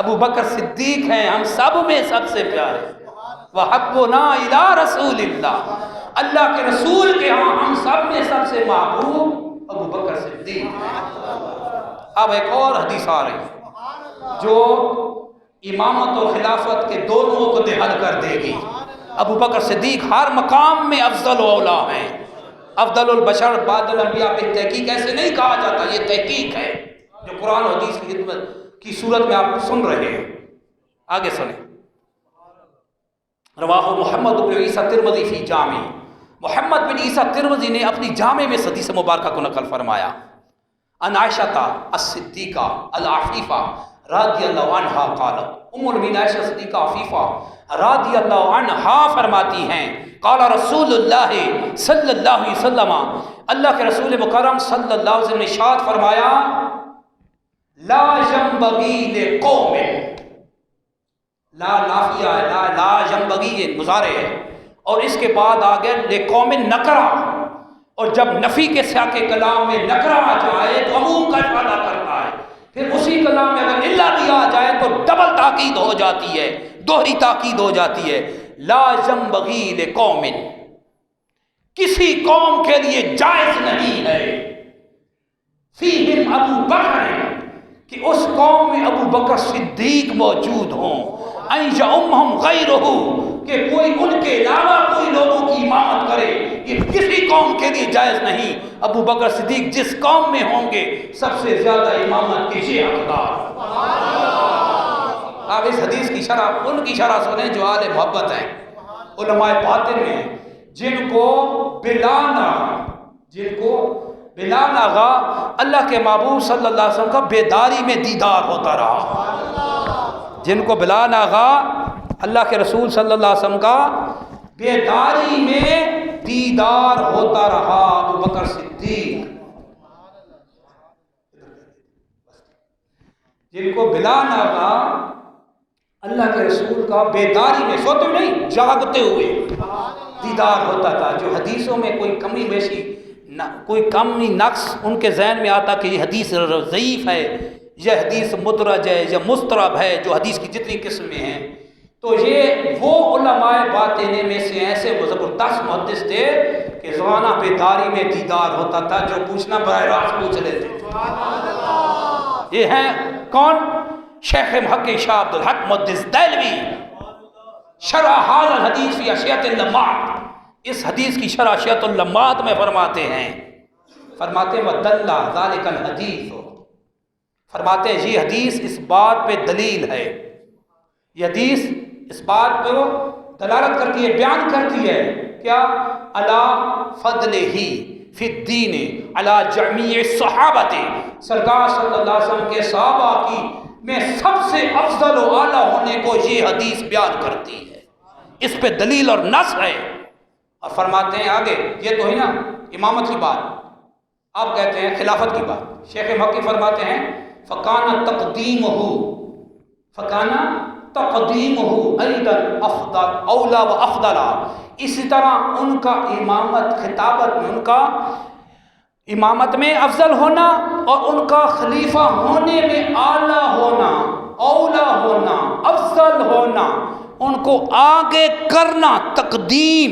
ابو بکر صدیق ہیں ہم سب میں سب سے پیارے، وحبنا الی رسول اللہ، اللہ کے رسول کے ہاں ہم سب میں سب سے محبوب ابو بکر صدیق ہیں۔ اب ایک اور حدیث آ رہی ہے جو امامت اور خلافت کے دونوں کو حل کر دے گی۔ ابو بکر صدیق ہر مقام میں افضل و اولا ہیں، افضل البشر بعد الانبیاء پہ تحقیق ایسے نہیں کہا جاتا، یہ تحقیق ہے جو قرآن و حدیث کی خدمت کی صورت میں آپ سن رہے ہیں۔ آگے سنیں، رواہ محمد بن عیسیٰ ترمذی فی جامع، محمد بن عیسیٰ ترمذی نے اپنی جامع میں حدیث مبارکہ کو نقل فرمایا، ان عائشہ الصدیقہ العفیفہ رضی اللہ عنہا قالت، ام المؤمنین عائشہ صدیقہ عفیفہ رضی اللہ عنہا فرماتی ہیں، قال رسول اللہ صلی اللہ علیہ وسلم، اللہ کے رسول مکرم صلی اللہ علیہ وسلم نے ارشاد فرمایا، لا ينبغي لقوم، لا نافیہ ہے، لا ينبغی یہ مضارع ہے، اور اس کے بعد آگے لقوم نکرہ، اور جب نفی کے سیاق کلام میں نکرہ آ جائے تو عموم کا افادہ کرتا ہے، پھر اسی کلام میں اگر الا دیا جائے تو ڈبل تاکید ہو جاتی ہے، دوہری تاکید ہو جاتی ہے۔ لا ينبغی لقوم، کسی قوم کے لیے جائز نہیں ہے، فیہم ابو بکر، کہ اس قوم میں ابو بکر صدیق موجود ہوں، ان یؤمہم غیرہ، کہ کوئی ان کے علاوہ کوئی لوگوں کی امامت کرے، یہ کسی قوم کے لیے جائز نہیں۔ ابو بکر صدیق جس قوم میں ہوں گے سب سے زیادہ امامت کے یہ حقدار۔ آپ اس حدیث کی شرح ان کی شرح سنیں جو اہل محبت ہیں، علماء باطن میں، جن کو بلا ناغا اللہ کے محبوب صلی اللہ علیہ وسلم کا بیداری میں دیدار ہوتا رہا، جن کو بلا ناغا اللہ کے رسول صلی اللہ علیہ وسلم کا بیداری میں دیدار ہوتا رہا، ابو بکر صدیق، جن کو بلا ناغا اللہ کے رسول کا بیداری میں، سوتے نہیں جاگتے ہوئے دیدار ہوتا تھا، جو حدیثوں میں کوئی کمی بیشی کوئی کمی نقص ان کے ذہن میں آتا کہ یہ حدیث ضعیف ہے، یہ حدیث مدرج ہے، یہ مضطرب ہے، جو حدیث کی جتنی قسمیں ہیں، تو یہ وہ علماء باطن میں سے ایسے وہ زبردست محدث تھے کہ زمانہ بیداری میں دیدار ہوتا تھا، جو پوچھنا براہ راست پوچھ لیتے تھے۔ یہ ہیں کون؟ شیخ محقق شاہ عبد الحق محدث دہلوی، شرح ھذا الحدیث فی اشیاۃ اللمات، اس حدیث کی شرح اشیاۃ اللمات میں فرماتے ہیں وَدَلَّ ذَلِكَ الْحَدِيثُ، فرماتے ہیں یہ حدیث اس بات پہ دلیل ہے، یہ حدیث اس بات پہ دلالت کرتی ہے، بیان کرتی ہے کیا؟ علی فضلہ فی الدین علی جمیع الصحابہ، سرکار صلی اللہ علیہ وسلم کے صحابہ کی میں سب سے افضل و اعلیٰ ہونے کو یہ حدیث بیان کرتی ہے، اس پہ دلیل اور نص ہے۔ اور فرماتے ہیں آگے، یہ تو ہے نا امامت کی بات، آپ کہتے ہیں خلافت کی بات، شیخ محقق فرماتے ہیں فَكَانَ تَقْدِيمُهُ أَيْضًا أَفْضَلَ أَوْلَى وَأَفْضَلَ، اسی طرح ان کا امامت خطابت میں، ان کا امامت میں افضل ہونا اور ان کا خلیفہ ہونے میں اعلیٰ ہونا، اولا ہونا، افضل ہونا، ان کو آگے کرنا، تقدیم،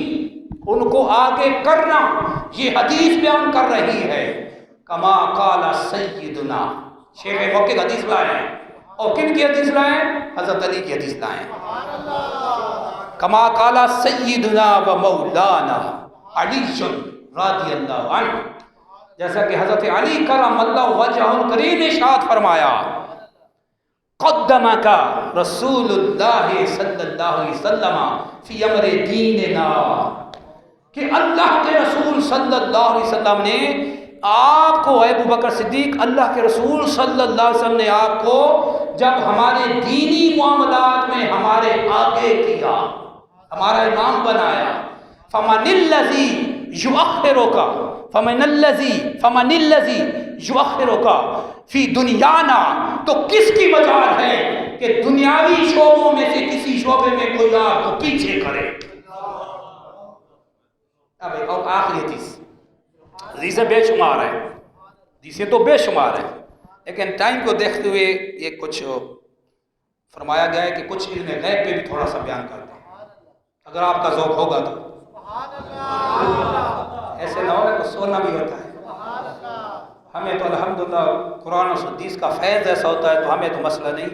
ان کو آگے کرنا، یہ حدیث بیان کر رہی ہے۔ کما قال سیدنا، شیخ محقق حدیث لائے ہیں، اور کن کی حدیث لائے ہیں؟ حضرت علی کی حدیث لائے ہیں۔ کما قال سیدنا و مولانا علی رضی اللہ عنہ، جیسا کہ حضرت علی کرم اللہ وجہہ الکریم نے ارشاد فرمایا، قدمک رسول اللہ صلی اللہ علیہ وسلم فی امر دیننا، کہ اللہ کے رسول صلی اللہ علیہ وسلم نے آپ کو، ابو بکر صدیق، اللہ کے رسول صلی اللہ علیہ وسلم نے آپ کو جب ہمارے دینی معاملات میں ہمارے آگے کیا، ہمارا امام بنایا، فمن الذی یؤخرک فمن الذی یؤخرک فی دنیانا، تو کس کی مجال ہے کہ دنیاوی شعبوں میں سے کسی شعبے میں کوئی آپ کو پیچھے کرے۔ اب اور آخری حدیثیں بے شمار ہیں، حدیثیں تو بے شمار ہیں، لیکن ٹائم کو دیکھتے ہوئے یہ کچھ فرمایا گیا ہے کہ کچھ علم غیب پہ بھی تھوڑا سا بیان کر دیں اگر آپ کا ذوق ہوگا تو. ایسے نہ ہوگا تو سونا بھی ہوتا ہے. ہمیں تو الحمدللہ قرآن و حدیث کا فیض ایسا ہوتا ہے تو ہمیں تو مسئلہ نہیں.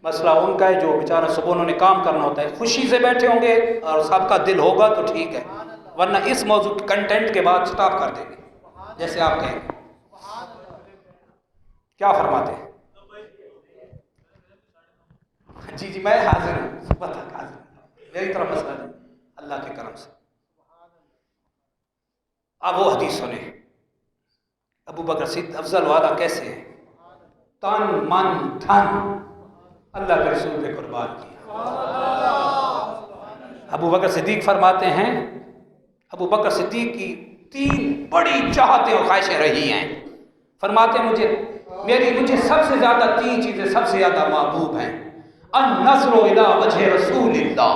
مسئلہ ان کا ہے جو بیچارہ صبح انہوں نے کام کرنا ہوتا ہے. خوشی سے بیٹھے ہوں گے اور سب کا دل ہوگا تو ٹھیک ہے، ورنہ اس موضوع کنٹینٹ کے بعد سٹاپ کر دیں گے جیسے آپ کہیں گے. کیا فرماتے ہیں؟ جی میں حاضر ہوں، صبح تک حاضر ہوں، میری طرف مسئلہ نہیں اللہ کے کرم سے. اب وہ حدیث سنیں ابو بکر صدیق افضل والا کیسے ہے، تن من دھن اللہ کے رسول پہ قربان کیا. ابو بکر صدیق فرماتے ہیں، ابو بکر صدیق کی 3 بڑی چاہتیں اور خواہشیں رہی ہیں. فرماتے ہیں مجھے سب سے زیادہ 3 چیزیں سب سے زیادہ محبوب ہیں. النظر الی وجہ رسول اللہ،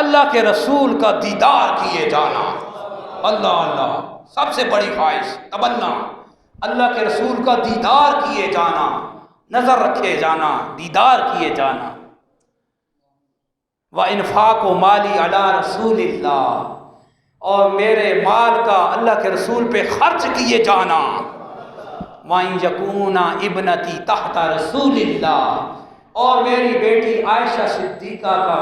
اللہ کے رسول کا دیدار کیے جانا. اللہ سب سے بڑی خواہش تمنا، اللہ کے رسول کا دیدار کیے جانا، نظر رکھے جانا، دیدار کیے جانا. وَإِنْفَاقُ مَالِي عَلَىٰ رَسُولِ اللَّهِ، اور میرے مال کا اللہ کے رسول پہ خرچ کیے جانا. وَإِنْ يَكُونَ ابْنَتِي تَحْتَ رَسُولِ اللَّهِ، اور میری بیٹی عائشہ صدیقہ کا